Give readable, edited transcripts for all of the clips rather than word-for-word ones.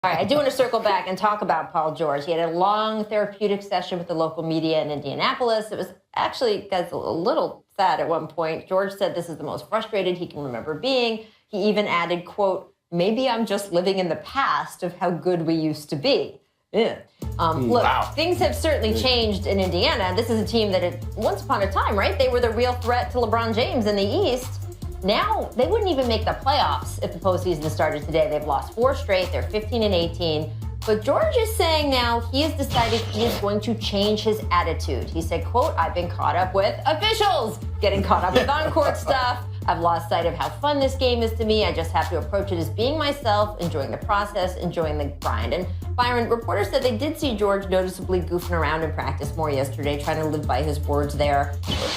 All right, I do want to circle back and talk about Paul George. He had a long therapeutic session with the local media in Indianapolis. It was actually, guys, a little sad at one point. George said this is the most frustrated he can remember being. He even added, quote, "Maybe I'm just living in the past of how good we used to be." Yeah. Look, wow. Things have certainly changed in Indiana. This is a team that had, once upon a time, right, they were the real threat to LeBron James in the East. Now, they wouldn't even make the playoffs if the postseason started today. They've lost 4 straight. They're 15-18. But George is saying now he has decided he is going to change his attitude. He said, quote, "I've been caught up with officials, getting caught up with on-court stuff. I've lost sight of how fun this game is to me. I just have to approach it as being myself, enjoying the process, enjoying the grind." And Byron, reporters said they did see George noticeably goofing around in practice more yesterday, trying to live by his words there.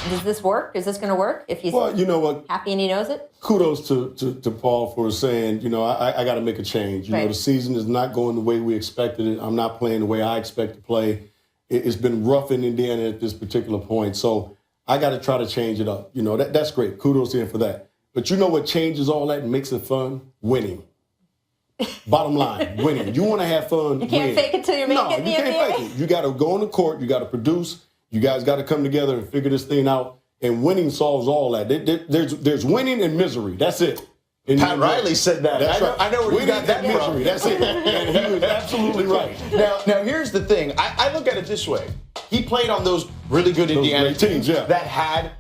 Does this work? Is this going to work if he's Well, you know what? happy and he knows it? Kudos to Paul for saying, I got to make a change. You know, the season is not going the way we expected it. I'm not playing the way I expect to play. It's been rough in Indiana at this particular point. So I got to try to change it up. That's great. Kudos to him for that. But you know what changes all that and makes it fun? Winning. Bottom line, winning. You want to have fun. You can't fake it till you make it in the NBA. No, you can't fake it. You got to go on the court. You got to produce. You guys got to come together and figure this thing out. And winning solves all that. There's winning and misery. That's it. Pat Riley said that. That's right. I know where you got that misery. from. That's it. And he was absolutely right. Now here's the thing. I look at it this way. He played on those really good Indiana teams that had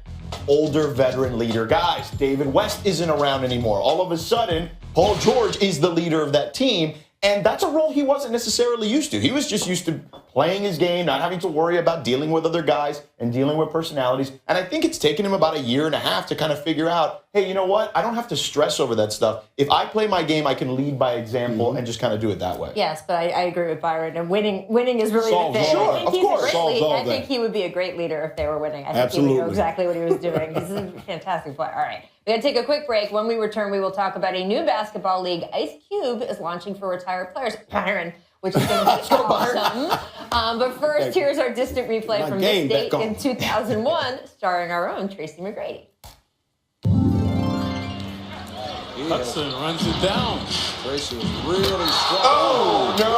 older veteran leader guys. David West isn't around anymore. All of a sudden, Paul George is the leader of that team. And that's a role he wasn't necessarily used to. He was just used to playing his game, not having to worry about dealing with other guys and dealing with personalities. And I think it's taken him about 1.5 years to kind of figure out, hey, you know what? I don't have to stress over that stuff. If I play my game, I can lead by example and just kind of do it that way. Yes, but I agree with Byron. And winning is really the thing. Sure, I think of I think he would be a great leader if they were winning. I think Absolutely. he would know exactly what he was doing. He's a fantastic player. All right. We got to take a quick break. When we return, we will talk about a new basketball league. Ice Cube is launching for retired players. Byron, which is going to be awesome. But first, here's our distant replay from this date in 2001, starring our own Tracy McGrady. Hudson runs it down. Tracy was really strong. Oh, no.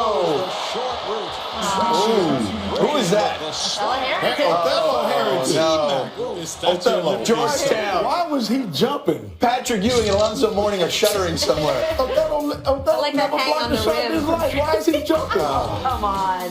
Who is that? Othello Harrington. Othello. Georgetown. Why was he jumping? Patrick Ewing and Alonzo Mourning are shuddering somewhere. Othello like that never hang blocked on a the shot in rim. his life. Why is he jumping? Come on.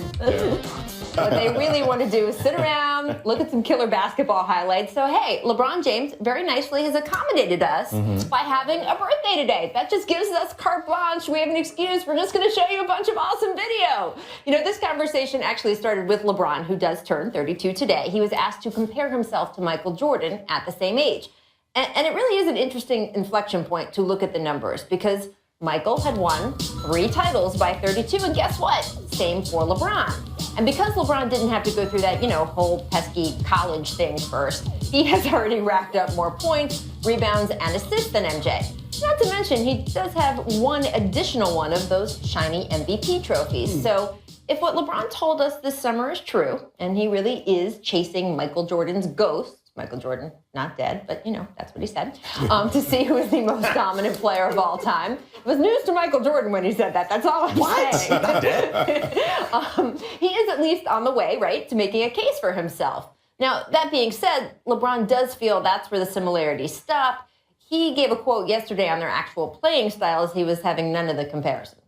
What they really want to do is sit around, look at some killer basketball highlights. So, hey, LeBron James very nicely has accommodated us by having a birthday today. That just gives us carte blanche. We have an excuse. We're just going to show you a bunch of awesome video. This conversation actually started with LeBron, who does turn 32 today. He was asked to compare himself to Michael Jordan at the same age. And it really is an interesting inflection point to look at the numbers because Michael had won 3 titles by 32, and guess what? Same for LeBron. And because LeBron didn't have to go through that, whole pesky college thing first, he has already racked up more points, rebounds, and assists than MJ. Not to mention, he does have one additional one of those shiny MVP trophies. So if what LeBron told us this summer is true, and he really is chasing Michael Jordan's ghost, Michael Jordan, not dead, but that's what he said, to see who is the most dominant player of all time. It was news to Michael Jordan when he said that. That's all I'm saying. Not dead. He is at least on the way, right, to making a case for himself. Now, that being said, LeBron does feel that's where the similarities stop. He gave a quote yesterday on their actual playing styles. He was having none of the comparison.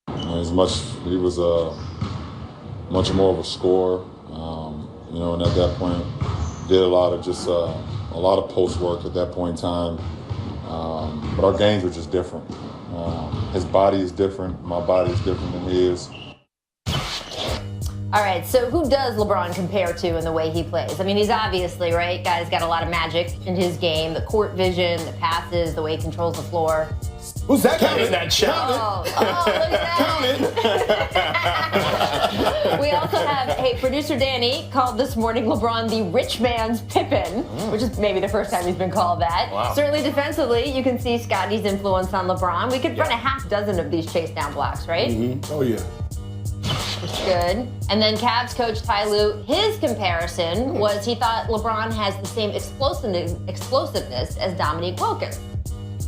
He was much more of a scorer, and at that point, did a lot of post work at that point in time. But our games were just different. His body is different. My body is different than his. All right, so who does LeBron compare to in the way he plays? I mean, he's obviously, right, guy's got a lot of magic in his game, the court vision, the passes, the way he controls the floor. Who's that guy in that shot? Look at that. We also have, producer Danny called this morning LeBron the rich man's Pippen, which is maybe the first time he's been called that. Wow. Certainly defensively, you can see Scotty's influence on LeBron. We could run a half dozen of these chase down blocks, right? Mm-hmm. Oh, yeah. It's good. And then Cavs coach Ty Lue, his comparison was he thought LeBron has the same explosiveness as Dominique Wilkins.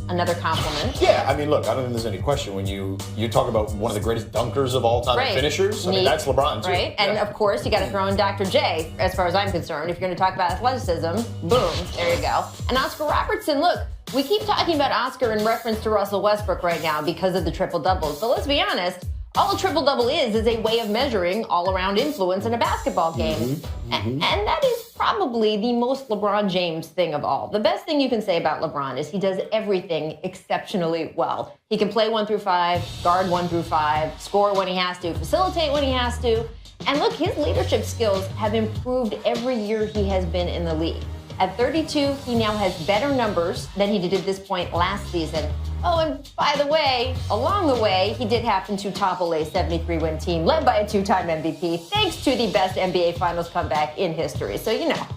another compliment. Yeah, I mean, look, I don't think there's any question when you talk about one of the greatest dunkers of all time and finishers. I mean, that's LeBron, too. Right, and of course, you got to throw in Dr. J, as far as I'm concerned. If you're going to talk about athleticism, boom, there you go. And Oscar Robertson, look, we keep talking about Oscar in reference to Russell Westbrook right now because of the triple-doubles. But let's be honest, all a triple-double is a way of measuring all-around influence in a basketball game. And that is probably the most LeBron James thing of all. The best thing you can say about LeBron is he does everything exceptionally well. He can play 1 through 5, guard 1 through 5, score when he has to, facilitate when he has to. And look, his leadership skills have improved every year he has been in the league. At 32, he now has better numbers than he did at this point last season. Oh, and by the way, along the way, he did happen to topple a 73-win team led by a 2-time MVP, thanks to the best NBA Finals comeback in history. So, you know,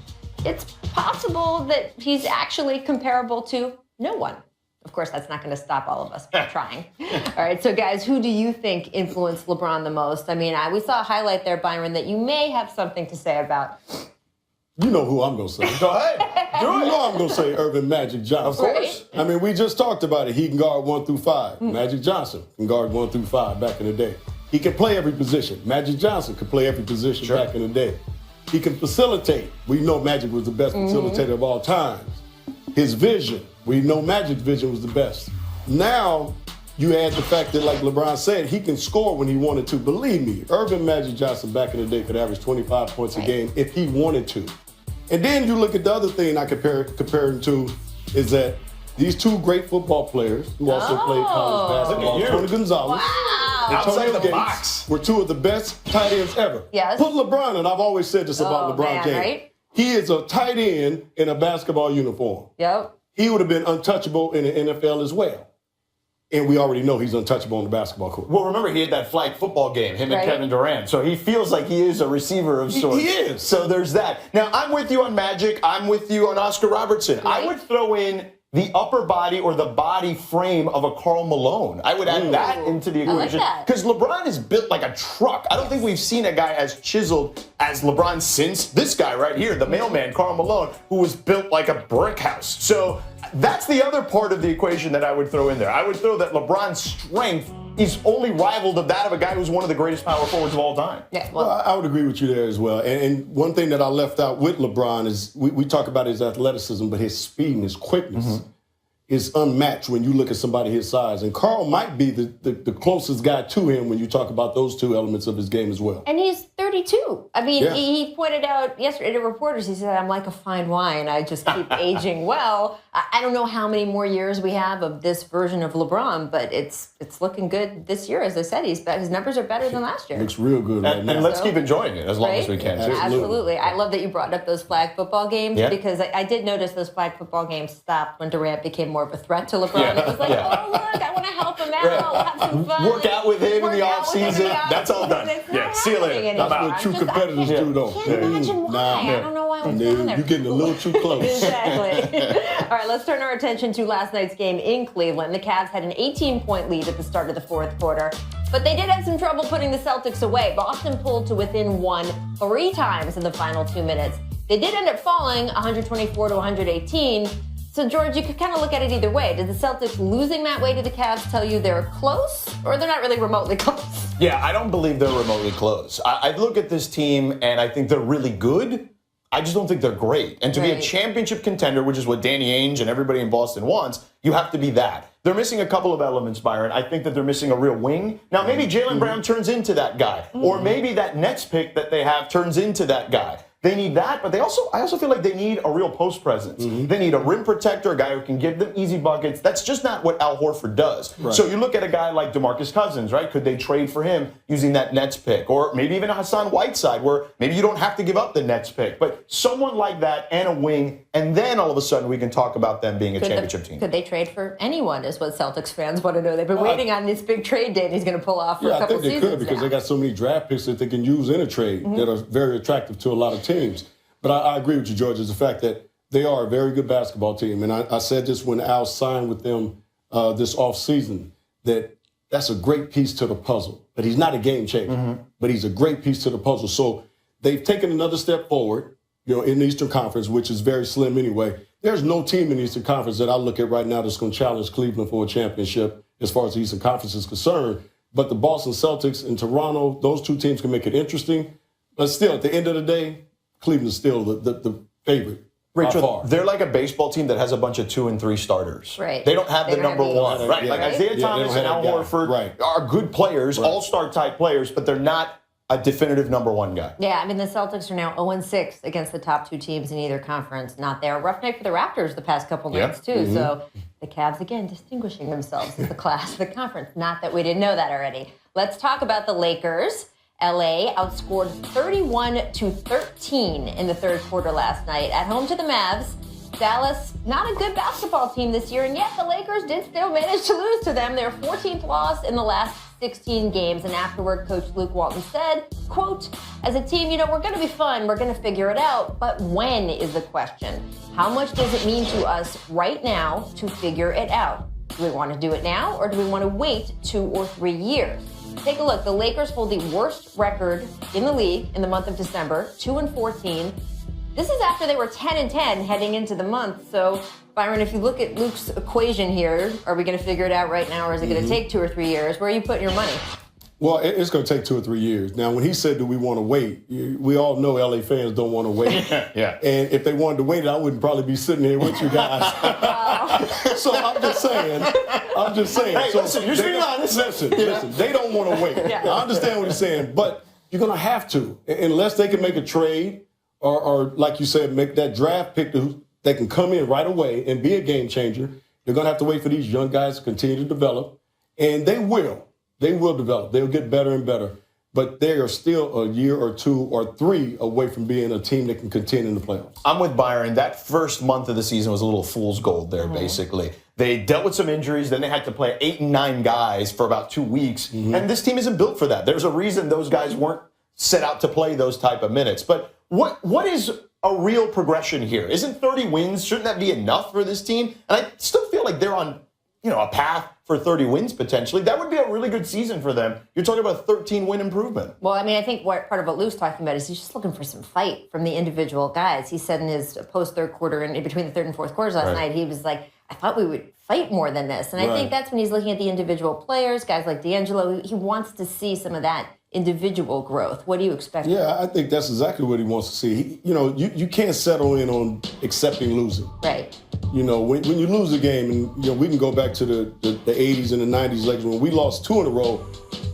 it's possible that he's actually comparable to no one. Of course, that's not going to stop all of us from trying. All right, so guys, who do you think influenced LeBron the most? I mean, we saw a highlight there, Byron, that you may have something to say about. You know who I'm going to say. Go ahead. Do it. You know I'm going to say Earvin Magic Johnson. Of course. I mean, we just talked about it. He can guard 1 through 5. Magic Johnson can guard 1 through 5 back in the day. He can play every position. Magic Johnson could play every position back in the day. He can facilitate. We know Magic was the best facilitator of all times. His vision. We know Magic's vision was the best. Now, you add the fact that, like LeBron said, he can score when he wanted to. Believe me, Earvin Magic Johnson back in the day could average 25 points a game if he wanted to. And then you look at the other thing I compare him to is that these two great football players who also played college basketball, Tony Gonzalez and Tony Gates, were two of the best tight ends ever. Yes. Put LeBron, and I've always said this about LeBron James. Right? He is a tight end in a basketball uniform. Yep. He would have been untouchable in the NFL as well. And we already know he's untouchable on the basketball court. Well, remember, he had that flag football game, him and Kevin Durant. So he feels like he is a receiver of sorts. He is. So there's that. Now, I'm with you on Magic. I'm with you on Oscar Robertson. Right. I would throw in the upper body or the body frame of a Karl Malone. I would add that into the equation. Because LeBron is built like a truck. I don't think we've seen a guy as chiseled as LeBron since this guy right here, the mailman, Karl Malone, who was built like a brick house. So that's the other part of the equation that I would throw in there. I would throw that LeBron's strength is only rivaled of that of a guy who's one of the greatest power forwards of all time. Yeah, well, I would agree with you there as well. And one thing that I left out with LeBron is we talk about his athleticism, but his speed and his quickness is unmatched when you look at somebody his size. And Karl might be the closest guy to him when you talk about those two elements of his game as well. And he's 32. I mean, he pointed out yesterday to reporters, he said, I'm like a fine wine. I just keep aging well. I don't know how many more years we have of this version of LeBron, but it's looking good this year. As I said, his numbers are better than last year. Looks real good right now. And let's keep enjoying it as long as we can, too. Absolutely. I love that you brought up those flag football games because I did notice those flag football games stopped when Durant became more of a threat to LeBron. It was like, oh, look, I want to help him out. We'll have some fun. Work out with him in the offseason. That's all done. See you later. That's what true competitors do, though. I can't imagine why. I don't know why I was down there. You're getting a little too close. Exactly. All right, let's turn our attention to last night's game in Cleveland. The Cavs had an 18-point lead at the start of the fourth quarter, but they did have some trouble putting the Celtics away. Boston pulled to within 1 3 times in the final 2 minutes. They did end up falling 124 to 118. So, George, you could kind of look at it either way. Did the Celtics losing that way to the Cavs tell you they're close, or they're not really remotely close? Yeah, I don't believe they're remotely close. I look at this team, and I think they're really good. I just don't think they're great. And to be a championship contender, which is what Danny Ainge and everybody in Boston wants, you have to be that. They're missing a couple of elements, Byron. I think that they're missing a real wing. Now, maybe Jaylen Brown turns into that guy. Or maybe that Nets pick that they have turns into that guy. They need that, but I also feel like they need a real post presence. They need a rim protector, a guy who can give them easy buckets. That's just not what Al Horford does. Right. So you look at a guy like DeMarcus Cousins, right? Could they trade for him using that Nets pick? Or maybe even a Hassan Whiteside, where maybe you don't have to give up the Nets pick, but someone like that and a wing, and then all of a sudden we can talk about them being a championship team. Could they trade for anyone is what Celtics fans want to know. They've been waiting on this big trade date he's going to pull off for a couple seasons. I think they could because they got so many draft picks that they can use in a trade that are very attractive to a lot of teams. But I agree with you, George, is the fact that they are a very good basketball team. And I said this when Al signed with them this offseason, that's a great piece to the puzzle. But he's not a game changer, but he's a great piece to the puzzle. So they've taken another step forward, in the Eastern Conference, which is very slim anyway. there's no team in the Eastern Conference that I look at right now that's going to challenge Cleveland for a championship as far as the Eastern Conference is concerned. But the Boston Celtics and Toronto, those two teams can make it interesting. But still, at the end of the day, Cleveland is still the favorite. Rachel, they're like a baseball team that has a bunch of 2 and 3 starters. Right. They don't have the number one. Right. Yeah. Like Isaiah Thomas and Al Horford are good players, all-star type players, but they're not a definitive number one guy. Yeah, I mean, the Celtics are now 0-6 against the top 2 teams in either conference. Not there. Rough night for the Raptors the past couple nights, too. So the Cavs, again, distinguishing themselves as the class of the conference. Not that we didn't know that already. Let's talk about the Lakers. LA outscored 31-13 in the third quarter last night at home to the Mavs. Dallas, not a good basketball team this year, and yet the Lakers did still manage to lose to them. Their 14th loss in the last 16 games. And afterward, Coach Luke Walton said, quote, as a team, we're going to be fun. We're going to figure it out. But when is the question? How much does it mean to us right now to figure it out? Do we want to do it now, or do we want to wait 2 or 3 years? Take a look. The Lakers hold the worst record in the league in the month of December, 2-14. This is after they were 10-10 heading into the month. So, Byron, if you look at Luke's equation here, are we going to figure it out right now, or is it going to take 2 or 3 years? Where are you putting your money? Well, it's going to take 2 or 3 years. Now, when he said, do we want to wait? We all know LA fans don't want to wait. Yeah. And if they wanted to wait, I wouldn't probably be sitting here with you guys. So I'm just saying. Hey, so listen, you're being honest. Listen, they don't want to wait. Yeah. I understand what he's saying, but you're going to have to. Unless they can make a trade or like you said, make that draft pick that can come in right away and be a game changer. They're going to have to wait for these young guys to continue to develop. And they will. They will develop. They'll get better and better. But they are still a year or 2 or 3 away from being a team that can contend in the playoffs. I'm with Byron. That first month of the season was a little fool's gold there, basically. They dealt with some injuries. Then they had to play 8 and 9 guys for about 2 weeks. And this team isn't built for that. There's a reason those guys weren't set out to play those type of minutes. But what is a real progression here? Isn't 30 wins, shouldn't that be enough for this team? And I still feel like they're on a path for 30 wins potentially. That would be a really good season for them. You're talking about a 13-win improvement. Well, I mean, I think part of what Lou's talking about is he's just looking for some fight from the individual guys. He said in his post-third quarter and in between the third and fourth quarters last night, he was like, I thought we would fight more than this. And I think that's when he's looking at the individual players, guys like D'Angelo. He wants to see some of that individual growth. What do you expect? Yeah, I think that's exactly what he wants to see. You can't settle in on accepting losing. Right. When you lose a game, and we can go back to the 80s and the 90s, like when we lost 2 in a row,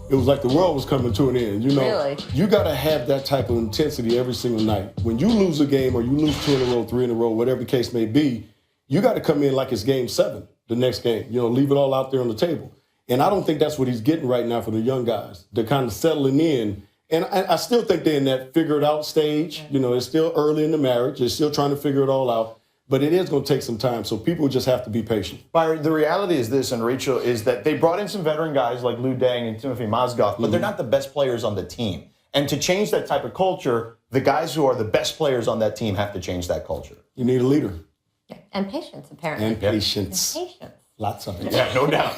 it was like the world was coming to an end. Really? You got to have that type of intensity every single night. When you lose a game or you lose 2 in a row, 3 in a row, whatever the case may be, you got to come in like it's game 7, the next game. Leave it all out there on the table. And I don't think that's what he's getting right now for the young guys. They're kind of settling in. And I still think they're in that figure-it-out stage. It's still early in the marriage. They're still trying to figure it all out. But it is going to take some time, so people just have to be patient. Byron, the reality is this, and Rachel, is that they brought in some veteran guys like Lou Deng and Timothy Mozgov, but they're not the best players on the team. And to change that type of culture, the guys who are the best players on that team have to change that culture. You need a leader. And patience, apparently. And patience. And patience. Lots of it. Yeah, no doubt.